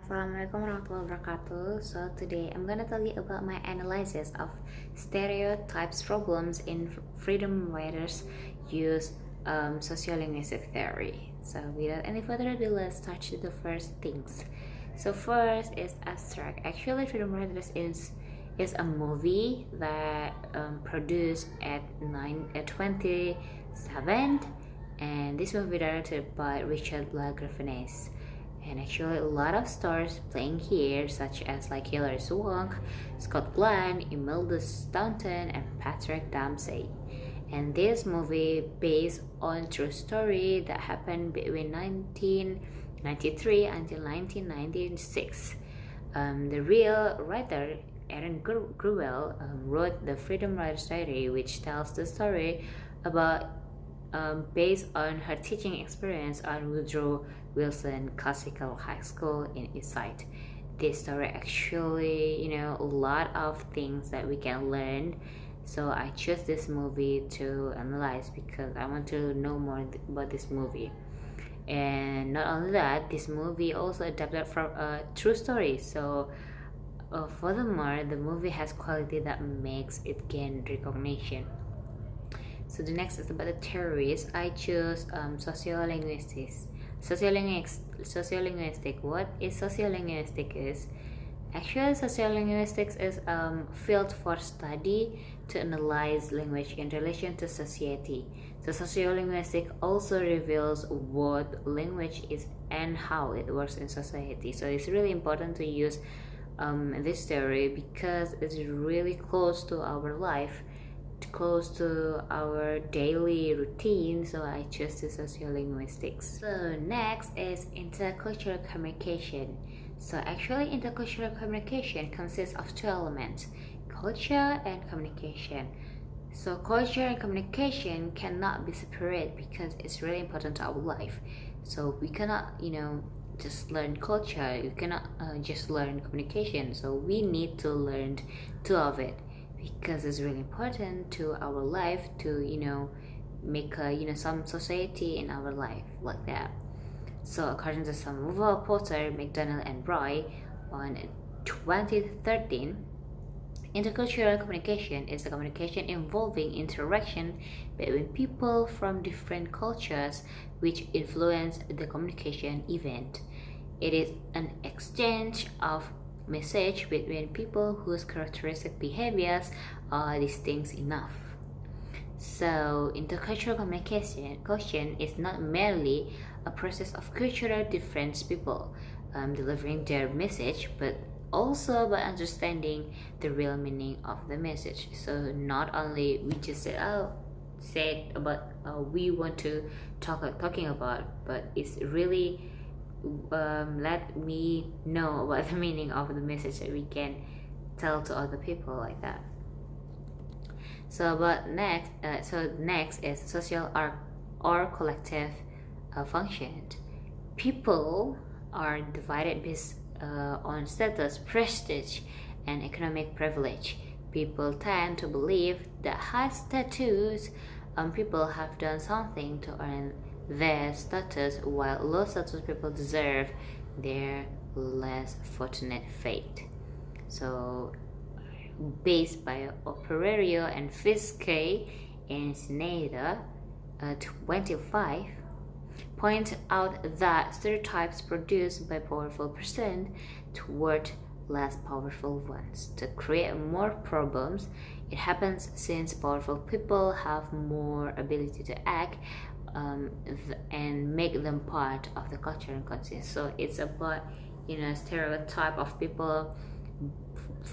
Assalamualaikum warahmatullahi wabarakatuh. So today I'm gonna tell you about my analysis of stereotypes problems in freedom writers use sociolinguistic theory. So without any further ado, let's start with the first things. So first is abstract. Actually, freedom writers is a movie that produced at 27, and this movie directed by Richard Lagerfenes. And actually a lot of stars playing here, such as like Hilary Swank, Scott Glenn, Imelda Staunton, and Patrick Dempsey. And this movie based on true story that happened between 1993 until 1996. The real writer Aaron Gruwell wrote the Freedom Writers Diary, which tells the story about based on her teaching experience on Woodrow Wilson Classical High School in Eastside. This story actually, a lot of things that we can learn. So I chose this movie to analyze because I want to know more about this movie. And not only that, this movie also adapted from a true story. So furthermore, the movie has quality that makes it gain recognition. So the next is about the theories. I choose sociolinguistics. Sociolinguistic. What is sociolinguistic is? Actually, sociolinguistics is field for study to analyze language in relation to society. So sociolinguistic also reveals what language is and how it works in society. So it's really important to use this theory because it's really close to our life, close to our daily routine. So I chose the sociolinguistics. So next is intercultural communication. So actually intercultural communication consists of two elements, culture and communication. So culture and communication cannot be separate because it's really important to our life. So we cannot just learn culture, you cannot just learn communication. So we need to learn two of it because it's really important to our life to make some society in our life like that. So according to Samuel Porter, McDonald, and Roy on 2013, intercultural communication is a communication involving interaction between people from different cultures which influence the communication event. It is an exchange of message between people whose characteristic behaviors are distinct enough. So intercultural communication is not merely a process of cultural different people delivering their message, but also by understanding the real meaning of the message. So not only we just said about we want to talking about, but it's really let me know about the meaning of the message that we can tell to other people like that. So next is social or collective function. People are divided based on status, prestige, and economic privilege. People tend to believe that high status people have done something to earn their status, while low status people deserve their less fortunate fate. So based by Operario and Fiske and Snyder 25 point out that stereotypes produced by powerful person toward less powerful ones to create more problems. It happens since powerful people have more ability to act and make them part of the culture and conscience. So it's about stereotype of people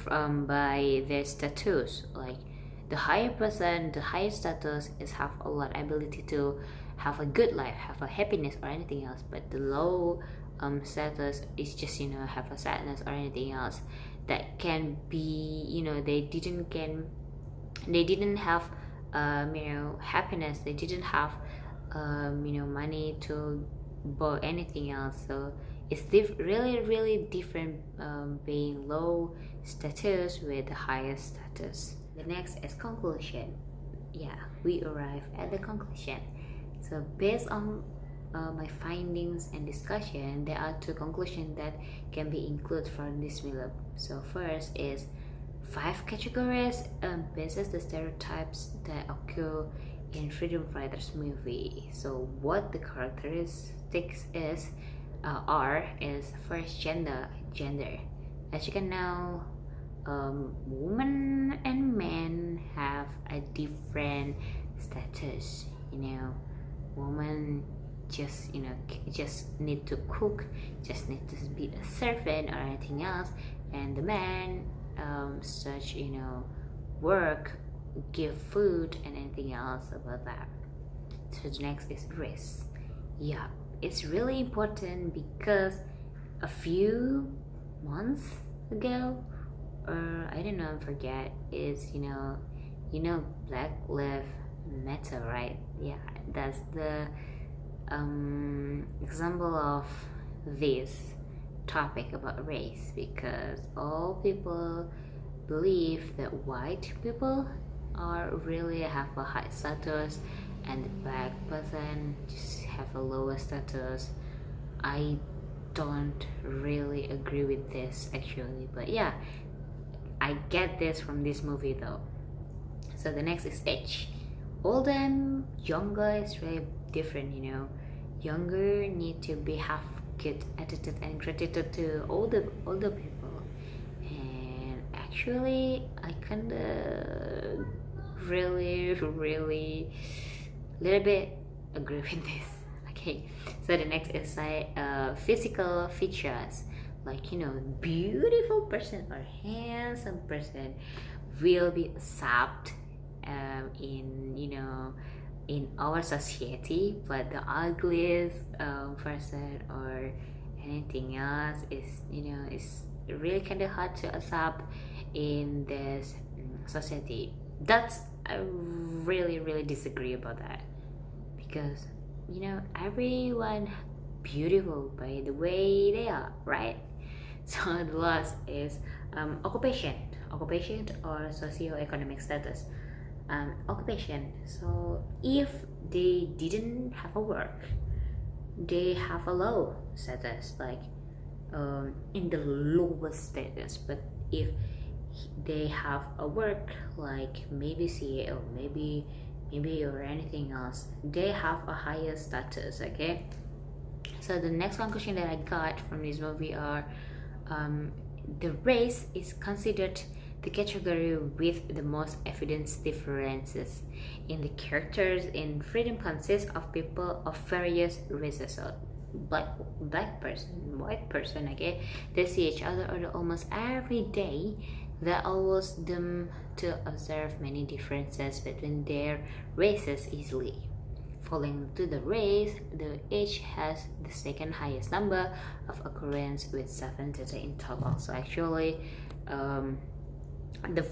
by their status. Like the higher person, the higher status is have a lot ability to have a good life, have a happiness or anything else. But the low status is just have a sadness or anything else that can be they didn't have happiness. They didn't have money to buy anything else. So it's really different being low status with the highest status. The next is conclusion. Yeah, we arrive at the conclusion. So based on my findings and discussion, there are two conclusions that can be included from this film. So first is 5 categories bases the stereotypes that occur in freedom fighters movie. So what the characteristics are is first gender. As you can know, women and men have a different status. Women just just need to cook, just need to be a servant or anything else, and the man such work, give food and anything else about that. So the next is race. Yeah, it's really important because a few months ago, or I don't know, I forget, is Black Lives Matter, right? Yeah, that's the example of this topic about race, because all people believe that white people are really have a high status and the black person just have a lower status. I don't really agree with this actually, but yeah, I get this from this movie though. So the next is age. Older and younger is really different. Younger need to be have good attitude and gratitude to older people, and actually I kinda really little bit agree with this. Okay, so the next is physical features, like beautiful person or handsome person will be accepted in our society, but the ugliest person or anything else is really kind of hard to accept in this society. That's I really disagree about that, because everyone beautiful by the way they are, right? So the last is occupation or socio-economic status. Occupation, so if they didn't have a work, they have a low status, like in the lowest status. But if they have a work, like maybe CEO, maybe or anything else, they have a higher status. Okay, so the next conclusion that I got from this movie are the race is considered the category with the most evidence differences in the characters in freedom consists of people of various races. So black person, white person, okay, they see each other almost every day. That allows them to observe many differences between their races easily. Falling to the race, the age has the second highest number of occurrence with 7 data in total. So actually the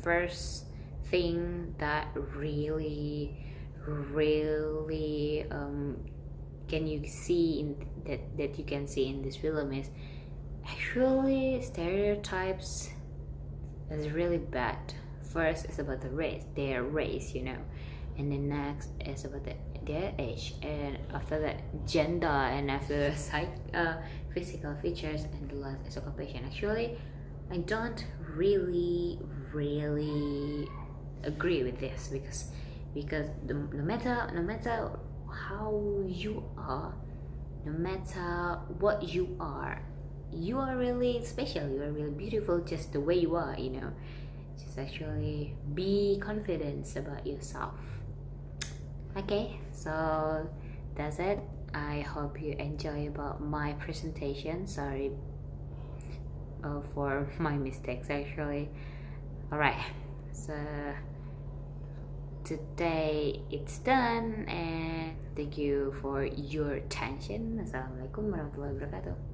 first thing that really can you see in that you can see in this film is actually stereotypes is really bad. First is about their race, and the next is about their age, and after that gender, and after physical features, and the last is occupation. Actually I don't really agree with this, because no matter how you are, no matter what you are really special, you are really beautiful just the way you are. Just actually be confident about yourself. Okay, so that's it. I hope you enjoy about my presentation. Sorry for my mistakes actually. Alright, so today it's done, and thank you for your attention. Assalamualaikum warahmatullahi wabarakatuh.